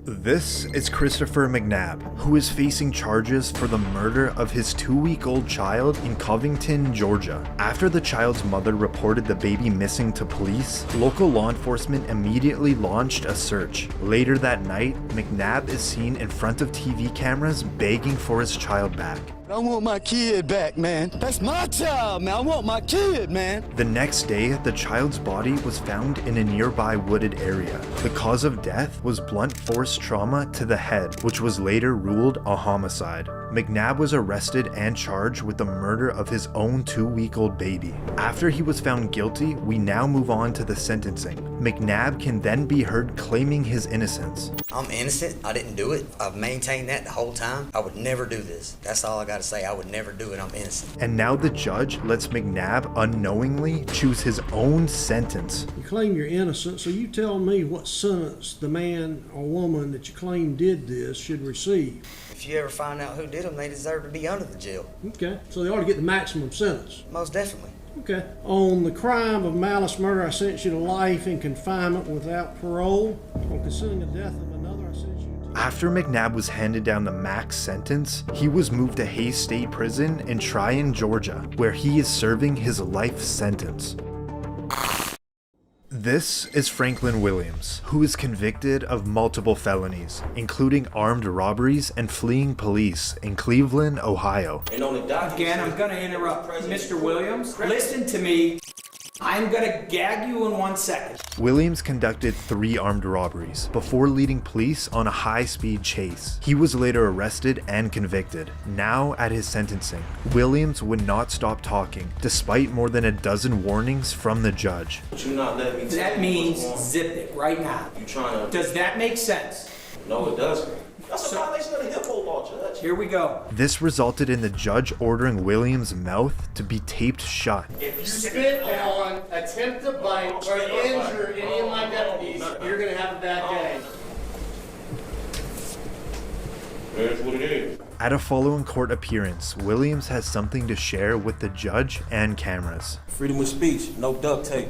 This is Christopher McNabb, who is facing charges for the murder of his 2-week-old child in Covington, Georgia. After the child's mother reported the baby missing to police, local law enforcement immediately launched a search. Later that night, McNabb is seen in front of TV cameras begging for his child back. I want my kid back, man. That's my child, man. I want my kid, man. The next day, the child's body was found in a nearby wooded area. The cause of death was blunt force trauma to the head, which was later ruled a homicide. McNabb was arrested and charged with the murder of his own 2-week-old baby. After he was found guilty, we now move on to the sentencing. McNabb can then be heard claiming his innocence. I'm innocent. I didn't do it. I've maintained that the whole time. I would never do this. That's all I got to say. I would never do it. I'm innocent. And now the judge lets McNabb unknowingly choose his own sentence. You claim you're innocent, so you tell me what sentence the man or woman that you claim did this should receive. If you ever find out who did them, they deserve to be under the jail. Okay, so they ought to get the maximum sentence. Most definitely. Okay. On the crime of malice murder, I sentence you to life in confinement without parole. On concealing the death of another, I sentence you to... After McNabb was handed down the max sentence, he was moved to Hays State Prison in Tryon, Georgia, where he is serving his life sentence. This is Franklin Williams, who is convicted of multiple felonies, including armed robberies and fleeing police in Cleveland, Ohio. Again, I'm going to interrupt. Mr. Williams, listen to me. I'm going to gag you in 1 second. Williams conducted 3 armed robberies before leading police on a high-speed chase. He was later arrested and convicted. Now, at his sentencing, Williams would not stop talking, despite more than a dozen warnings from the judge. That means zip it right now. Does that make sense? No, it doesn't. That's a violation of the HIPPO law, Judge. Here we go. This resulted in the judge ordering Williams' mouth to be taped shut. If you spit on, attempt to bite, or injure any of my deputies, you're going to have a bad day. That's what it is. At a following court appearance, Williams has something to share with the judge and cameras. Freedom of speech, no duct tape.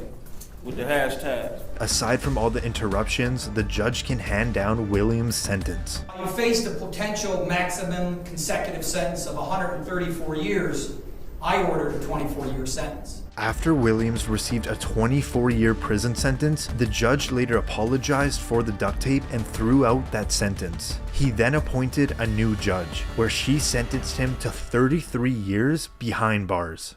With the hashtag. Aside from all the interruptions, the judge can hand down Williams' sentence. You face the potential maximum consecutive sentence of 134 years. I ordered a 24-year sentence. After Williams received a 24-year prison sentence, the judge later apologized for the duct tape and threw out that sentence. He then appointed a new judge, where she sentenced him to 33 years behind bars.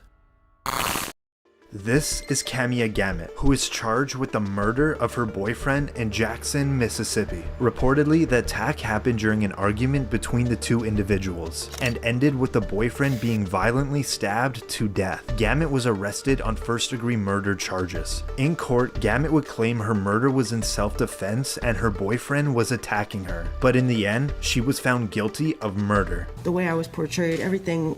This is Camia Gamet, who is charged with the murder of her boyfriend in Jackson, Mississippi. Reportedly, the attack happened during an argument between the two individuals and ended with the boyfriend being violently stabbed to death. Gamet was arrested on first-degree murder charges. In court, Gamet would claim her murder was in self-defense and her boyfriend was attacking her. But in the end, she was found guilty of murder. The way I was portrayed,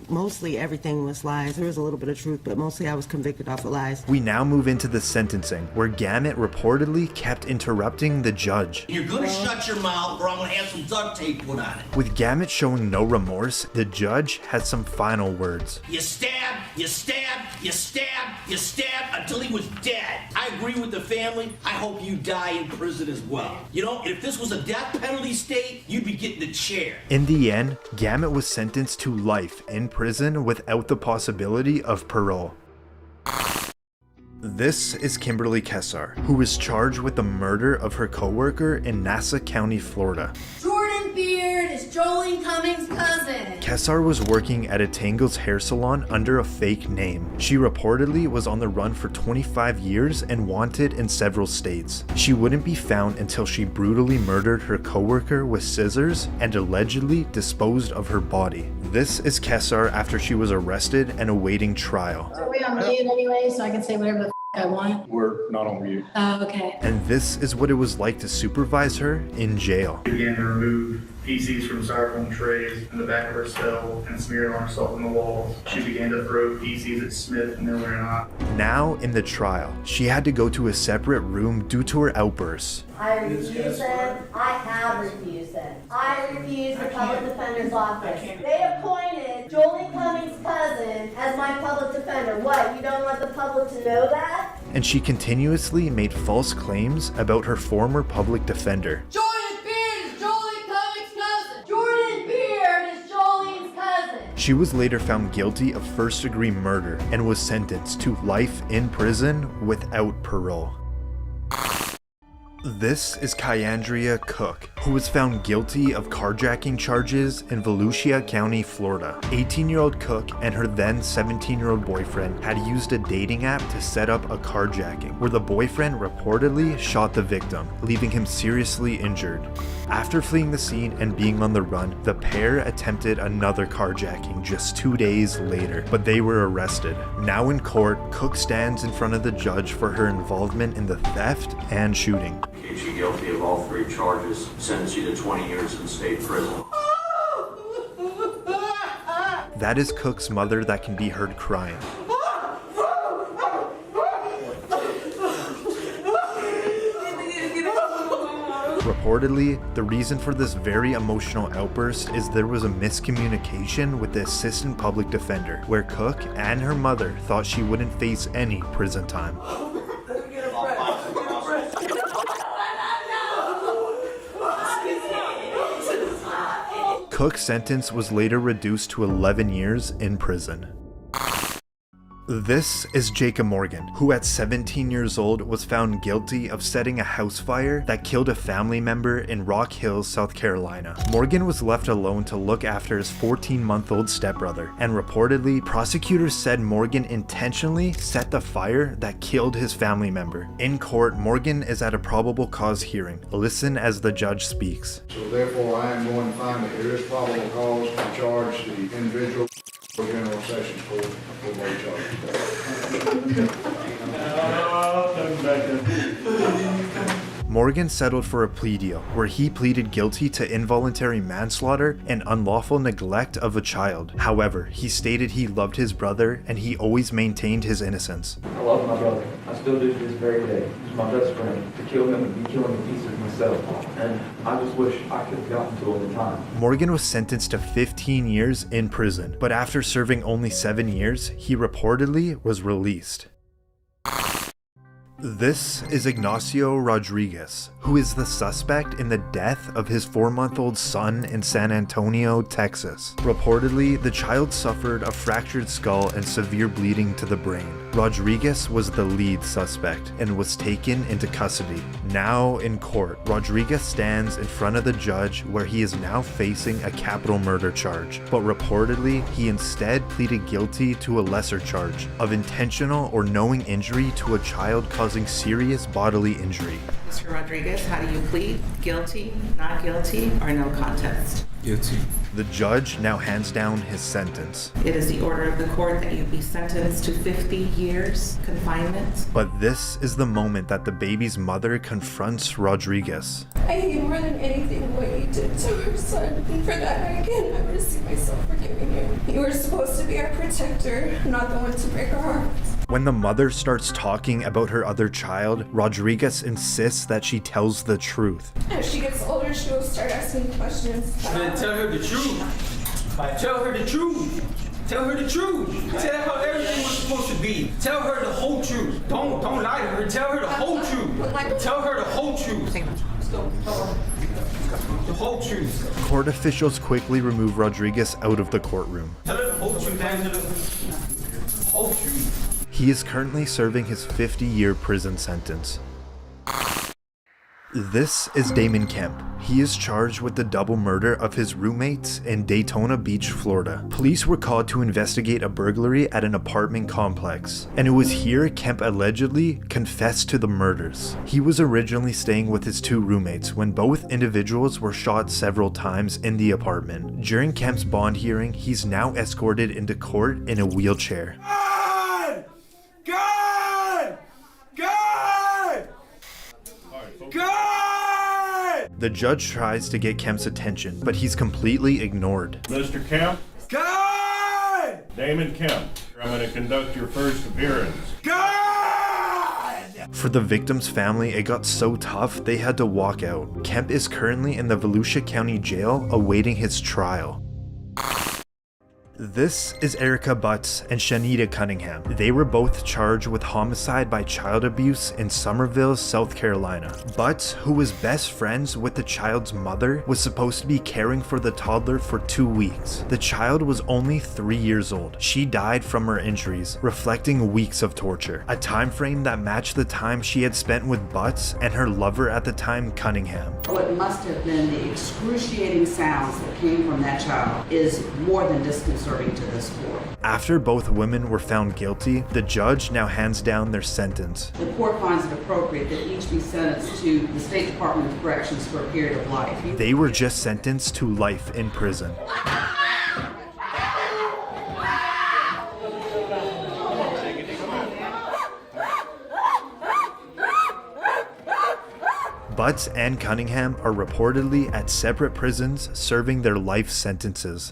mostly everything was lies. There was a little bit of truth, but mostly I was convicted off of lies. We now move into the sentencing, where Gamet reportedly kept interrupting the judge. You're gonna shut your mouth or I'm gonna have some duct tape put on it. With Gamet showing no remorse, the judge had some final words. You stabbed, you stabbed, you stabbed, you stabbed until he was dead. I agree with the family. I hope you die in prison as well. You know, if this was a death penalty state, you'd be getting the chair. In the end, Gamet was sentenced to life in prison without the possibility of parole. This is Kimberly Kessar, who is charged with the murder of her coworker in Nassau County, Florida. Jordan Beard is Jolene Cummings' cousin. Kessar was working at a Tangles hair salon under a fake name. She reportedly was on the run for 25 years and wanted in several states. She wouldn't be found until she brutally murdered her coworker with scissors and allegedly disposed of her body. This is Kessar after she was arrested and awaiting trial. Are we on mute anyway, so I can say whatever the I want? We're not on mute. Oh, okay. And this is what it was like to supervise her in jail. She began to remove feces from styrofoam trays in the back of her cell and smear it on herself on the walls. She began to throw feces at Smith, Miller, and I. Now, in the trial, she had to go to a separate room due to her outbursts. I refuse it. I have refused it. I refuse the public defender's office. They appointed Jolene Cummings' cousin as my public defender. What, you don't want the public to know that? And she continuously made false claims about her former public defender. Jordan Beard is Jolene She was later found guilty of first-degree murder and was sentenced to life in prison without parole. This is Kyandria Cook, who was found guilty of carjacking charges in Volusia County, Florida. 18-year-old Cook and her then 17-year-old boyfriend had used a dating app to set up a carjacking, where the boyfriend reportedly shot the victim, leaving him seriously injured. After fleeing the scene and being on the run, the pair attempted another carjacking just 2 days later, but they were arrested. Now in court, Cook stands in front of the judge for her involvement in the theft and shooting. Keeps you guilty of all 3 charges, sentence you to 20 years in state prison. That is Cook's mother that can be heard crying. Reportedly, the reason for this very emotional outburst is there was a miscommunication with the assistant public defender, where Cook and her mother thought she wouldn't face any prison time. Cook's sentence was later reduced to 11 years in prison. This is Jacob Morgan, who at 17 years old was found guilty of setting a house fire that killed a family member in Rock Hills, South Carolina. Morgan was left alone to look after his 14-month-old stepbrother, and reportedly, prosecutors said Morgan intentionally set the fire that killed his family member. In court, Morgan is at a probable cause hearing. Listen as the judge speaks. So therefore, I am going to find that there is probable cause to charge the individual General Sessions Court for late charge. Morgan settled for a plea deal where he pleaded guilty to involuntary manslaughter and unlawful neglect of a child. However, he stated he loved his brother and he always maintained his innocence. I love my brother. I still do to this very day. He's my best friend. To kill him would be killing the pieces myself. And I just wish I could have gotten to him in time. Morgan was sentenced to 15 years in prison, but after serving only 7 years, he reportedly was released. This is Ignacio Rodriguez, who is the suspect in the death of his 4-month-old son in San Antonio, Texas. Reportedly, the child suffered a fractured skull and severe bleeding to the brain. Rodriguez was the lead suspect and was taken into custody. Now in court, Rodriguez stands in front of the judge where he is now facing a capital murder charge, but reportedly, he instead pleaded guilty to a lesser charge of intentional or knowing injury to a child causing serious bodily injury. Mr. Rodriguez, how do you plead? Guilty, not guilty, or no contest? Guilty. The judge now hands down his sentence. It is the order of the court that you be sentenced to 50 years confinement. But this is the moment that the baby's mother confronts Rodriguez. I hate more than anything what you did to our son, and for that I can never see myself forgiving you. You were supposed to be our protector, not the one to break our hearts. When the mother starts talking about her other child, Rodriguez insists that she tells the truth. As she gets older, she will start asking questions. Man, tell her the truth. Tell her the truth. Tell her the truth. Tell her how everything was supposed to be. Tell her the whole truth. Don't lie to her. Tell her the whole truth. Tell her the whole truth. The whole truth. Court officials quickly remove Rodriguez out of the courtroom. Tell her the whole truth, Angela. The whole truth. He is currently serving his 50-year prison sentence. This is Damon Kemp. He is charged with the double murder of his roommates in Daytona Beach, Florida. Police were called to investigate a burglary at an apartment complex, and it was here Kemp allegedly confessed to the murders. He was originally staying with his 2 roommates when both individuals were shot several times in the apartment. During Kemp's bond hearing, he's now escorted into court in a wheelchair. The judge tries to get Kemp's attention, but he's completely ignored. Mr. Kemp? God! Damon Kemp, I'm going to conduct your first appearance. God! For the victim's family, it got so tough they had to walk out. Kemp is currently in the Volusia County Jail awaiting his trial. This is Erica Butts and Shanita Cunningham. They were both charged with homicide by child abuse in Somerville, South Carolina. Butts, who was best friends with the child's mother, was supposed to be caring for the toddler for 2 weeks. The child was only 3 years old. She died from her injuries, reflecting weeks of torture, a time frame that matched the time she had spent with Butts and her lover at the time, Cunningham. What must have been the excruciating sounds that came from that child is more than disconcerting to this court. After both women were found guilty, the judge now hands down their sentence. The court finds it appropriate that each be sentenced to the State Department of Corrections for a period of life. They were just sentenced to life in prison. Butts and Cunningham are reportedly at separate prisons serving their life sentences.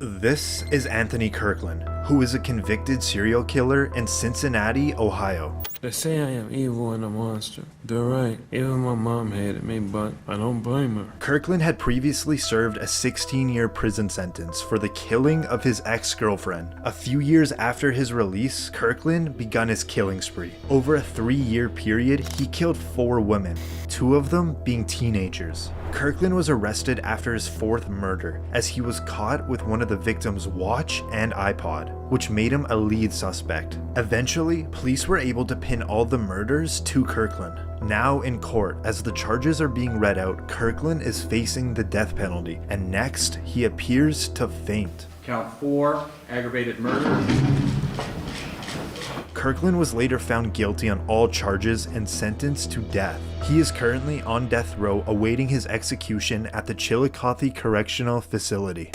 This is Anthony Kirkland, who is a convicted serial killer in Cincinnati, Ohio. They say I am evil and a monster. They're right. Even my mom hated me, but I don't blame her. Kirkland had previously served a 16-year prison sentence for the killing of his ex-girlfriend. A few years after his release, Kirkland begun his killing spree. Over a 3-year period, he killed 4 women, 2 of them being teenagers. Kirkland was arrested after his 4th murder, as he was caught with one of the victim's watch and iPod, which made him a lead suspect. Eventually, police were able to pin all the murders to Kirkland. Now in court, as the charges are being read out, Kirkland is facing the death penalty, and next, he appears to faint. Count 4, aggravated murder. Kirkland was later found guilty on all charges and sentenced to death. He is currently on death row awaiting his execution at the Chillicothe Correctional Facility.